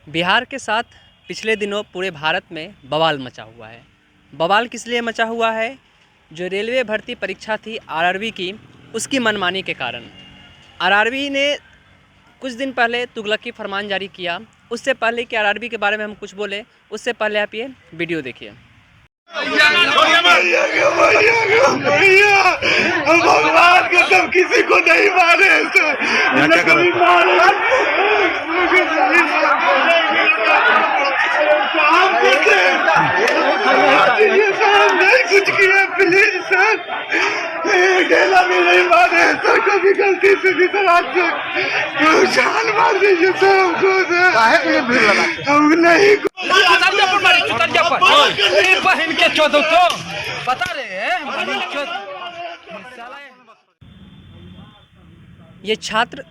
बिहार के साथ पिछले दिनों पूरे भारत में बवाल मचा हुआ है। बवाल किस लिए मचा हुआ है? जो रेलवे भर्ती परीक्षा थी आरआरबी की, उसकी मनमानी के कारण आरआरबी ने कुछ दिन पहले तुगलकी फरमान जारी किया। उससे पहले कि आरआरबी के बारे में हम कुछ बोले, उससे पहले आप ये वीडियो देखिए। भगवान कसम किसी को नहीं मारे नहीं कुछ किया। प्लीज सर, डेला में नहीं मारे सर, कभी गलती से भी सर आज जान मार दीजिए सर हमको। हम नहीं बहन के चौदह तो बता रहे हैं। ये छात्र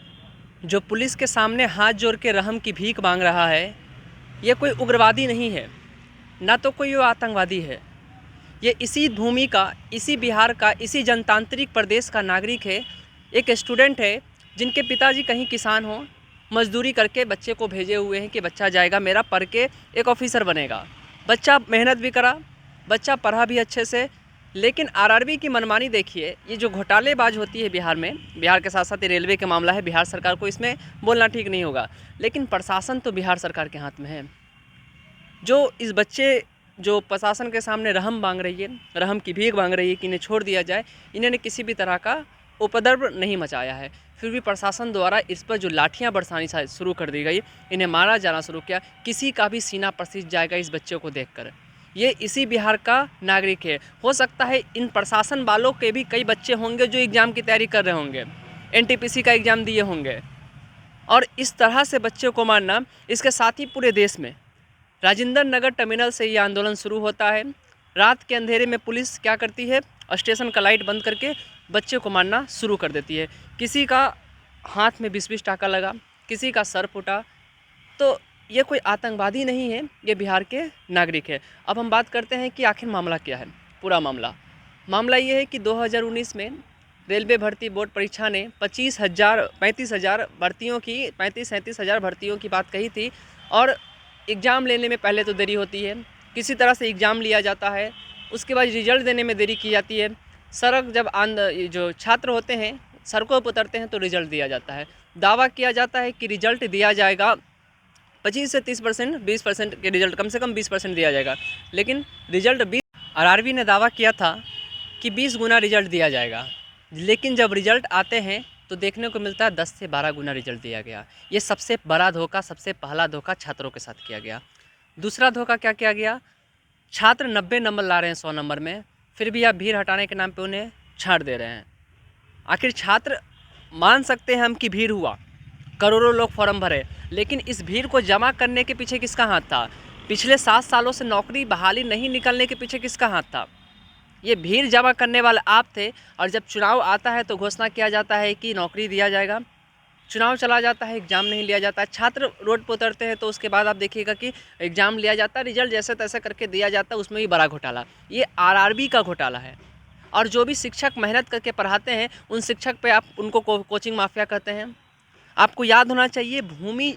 जो पुलिस के सामने हाथ जोड़ के रहम की भीख मांग रहा है, ये कोई उग्रवादी नहीं है, ना तो कोई वो आतंकवादी है। ये इसी भूमि का, इसी बिहार का, इसी जनतांत्रिक प्रदेश का नागरिक है। एक स्टूडेंट है जिनके पिताजी कहीं किसान हो, मजदूरी करके बच्चे को भेजे हुए हैं कि बच्चा जाएगा मेरा पढ़ के एक ऑफिसर बनेगा। बच्चा मेहनत भी करा, बच्चा पढ़ा भी अच्छे से, लेकिन आरआरबी की मनमानी देखिए। ये जो घोटालेबाज होती है बिहार में, बिहार के साथ साथ ये रेलवे का मामला है, बिहार सरकार को इसमें बोलना ठीक नहीं होगा, लेकिन प्रशासन तो बिहार सरकार के हाथ में है। जो इस बच्चे जो प्रशासन के सामने रहम मांग रही है, रहम की भीख मांग रही है कि इन्हें छोड़ दिया जाए, इन्होंने किसी भी तरह का उपद्रव नहीं मचाया है। फिर भी प्रशासन द्वारा इस पर जो लाठियाँ बरसानी शुरू कर दी गई, इन्हें मारा जाना शुरू किया। किसी का भी सीना पसीज जाएगा इस बच्चे को देखकर। ये इसी बिहार का नागरिक है। हो सकता है इन प्रशासन वालों के भी कई बच्चे होंगे जो एग्ज़ाम की तैयारी कर रहे होंगे, एनटीपीसी का एग्ज़ाम दिए होंगे, और इस तरह से बच्चे को मारना। इसके साथ ही पूरे देश में राजेंद्र नगर टर्मिनल से ये आंदोलन शुरू होता है। रात के अंधेरे में पुलिस क्या करती है, स्टेशन का लाइट बंद करके बच्चे को मारना शुरू कर देती है। किसी का हाथ में 20-20 टाका लगा, किसी का सर फूटा। तो ये कोई आतंकवादी नहीं है, ये बिहार के नागरिक है। अब हम बात करते हैं कि आखिर मामला क्या है। पूरा मामला ये है कि 2019 में रेलवे भर्ती बोर्ड परीक्षा ने 35,000 भर्तियों की 35-37 हज़ार भर्तियों की बात कही थी। और एग्ज़ाम लेने में पहले तो देरी होती है, किसी तरह से एग्ज़ाम लिया जाता है, उसके बाद रिजल्ट देने में देरी की जाती है। सड़क जब जो छात्र होते हैं सड़कों पर उतरते हैं तो रिज़ल्ट दिया जाता है। दावा किया जाता है कि रिज़ल्ट दिया जाएगा 25 से 30%, 20% के रिज़ल्ट, कम से कम 20% दिया जाएगा, लेकिन रिज़ल्ट 20। आरआरबी ने दावा किया था कि 20 गुना रिज़ल्ट दिया जाएगा, लेकिन जब रिज़ल्ट आते हैं तो देखने को मिलता है 10 से 12 गुना रिज़ल्ट दिया गया। ये सबसे बड़ा धोखा, सबसे पहला धोखा छात्रों के साथ किया गया। दूसरा धोखा क्या किया गया? छात्र 90 नंबर ला रहे हैं 100 नंबर में, फिर भी आप भीड़ हटाने के नाम पे उन्हें छाड़ दे रहे हैं। आखिर छात्र मान सकते हैं हम कि भीड़ हुआ, करोड़ों लोग फॉर्म भरे, लेकिन इस भीड़ को जमा करने के पीछे किसका हाथ था? पिछले 7 सालों से नौकरी बहाली नहीं निकलने के पीछे किसका हाथ था? ये भीड़ जमा करने वाले आप थे। और जब चुनाव आता है तो घोषणा किया जाता है कि नौकरी दिया जाएगा, चुनाव चला जाता है, एग्ज़ाम नहीं लिया जाता है, छात्र रोड पर उतरते हैं, तो उसके बाद आप देखिएगा कि एग्ज़ाम लिया जाता है, रिजल्ट जैसे तैसे करके दिया जाता है, उसमें भी बड़ा घोटाला। ये आरआरबी का घोटाला है। और जो भी शिक्षक मेहनत करके पढ़ाते हैं, उन शिक्षक पे आप उनको कोचिंग माफिया कहते हैं। आपको याद होना चाहिए, भूमि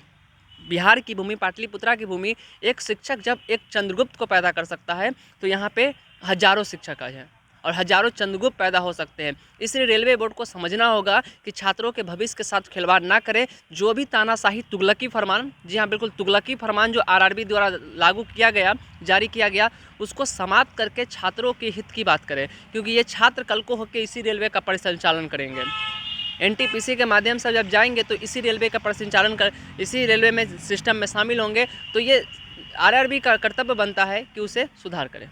बिहार की भूमि, पाटलिपुत्रा की भूमि, एक शिक्षक जब एक चंद्रगुप्त को पैदा कर सकता है तो यहाँ पे हजारों शिक्षक हैं और हजारों चंद्रगुप्त पैदा हो सकते हैं। इसलिए रेलवे बोर्ड को समझना होगा कि छात्रों के भविष्य के साथ खिलवाड़ ना करें। जो भी तानाशाही तुगलकी फरमान, जी हाँ बिल्कुल तुगलकी फरमान जो आरआरबी द्वारा लागू किया गया, जारी किया गया, उसको समाप्त करके छात्रों के हित की बात करें, क्योंकि ये छात्र कल को होकर इसी रेलवे का परिचालन करेंगे। एनटीपीसी के माध्यम से जब जाएंगे तो इसी रेलवे का परिचालन इसी रेलवे में सिस्टम में शामिल होंगे। तो ये आरआरबी का कर्तव्य बनता है कि उसे सुधार करें।